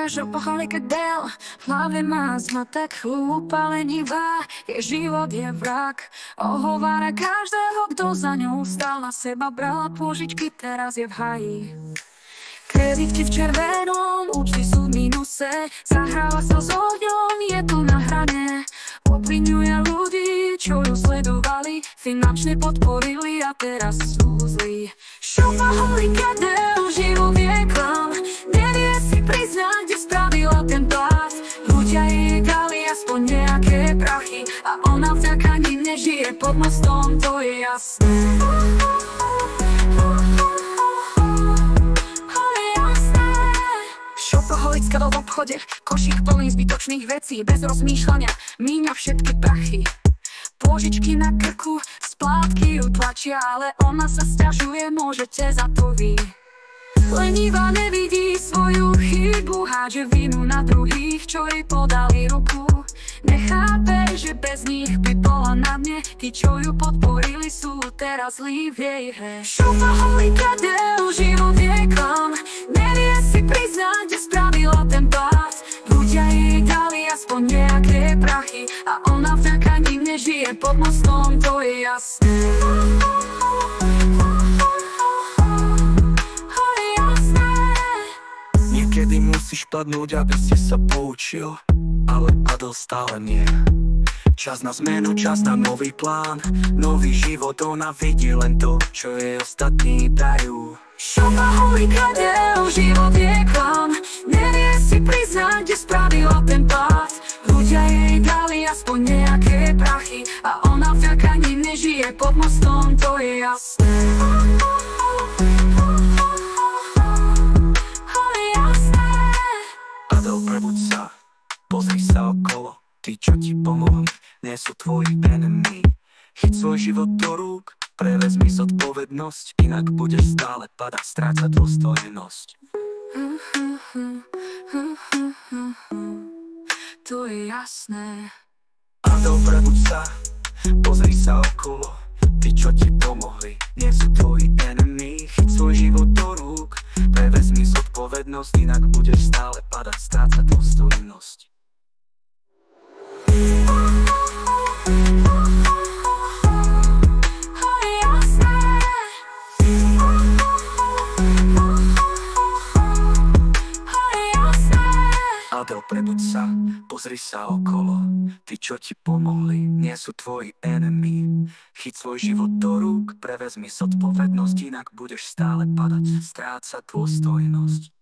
Shopaholic Adele, v hlave má zmatek, hlúpa lenivá, jej život je vrak. Ohovára každého, kto za ňou stál, na seba brala pôžičky, teraz je v haji. Kreditky v červenom, účty sú v mínuse, zahráva sa s ohňom, je tu na hrane. Obviňuje ľudí, čo ju sledovali, finančne podporili a teraz sú zlí. Shopaholic Adele, život je klam, nevie si priznať, kde spravila ten pás. Ľudia jej dali aspoň nejaké prachy a ona vďaka nim nežije pod mostom, to je jasné. Shopaholická v obchode, košík plný zbytočných vecí, bez rozmýšľania míňa všetky prachy. Pôžičky na krku, splátky ju tlačia, ale ona sa sťažuje, môžete za to vy. Lenivá nevidí svoju chybu, hádže vinu na druhých, čo jej podali ruku. Nechápe, že bez nich by bola na dne, tí, čo ju podporili, sú teraz zlí v jej hre. Shopaholic Adele, život je klam, nevie si priznať, kde spravila ten pád. Ľudia jej dali aspoň nejaké prachy a ona vďaka nim nežije pod mostom, to je jasné. Niekedy musíš padnúť, aby si sa poučil, ale Adele stále nie. Čas na zmenu, čas na nový plán, nový život, ona vidí len to, čo jej ostatní dajú. Shopaholic Adele, život je klam, nevie si priznať, kde spravila ten pád. Ľudia jej dali aspoň nejaké prachy a ona vďaka nim nežije pod mostom, to je jasné. Adele, prebuď sa, pozri sa okolo, tí, čo ti pomohli, nie sú tvoji enemy. Chyť svoj život do rúk, prevezmi zodpovednosť, inak budeš stále padať, strácať dôstojnosť. To je jasné. Adele, prebuď sa, pozri sa okolo, tí, čo ti pomohli, nie sú tvoji enemy. Chyť svoj život do rúk, prevezmi zodpovednosť, inak budeš stále padať, strácať dôstojnosť. Adele, prebuď sa, pozri sa okolo, tí, čo ti pomohli, nie sú tvoji enemy. Chyť svoj život do rúk, prevezmi zodpovednosť, inak budeš stále padať, strácať dôstojnosť.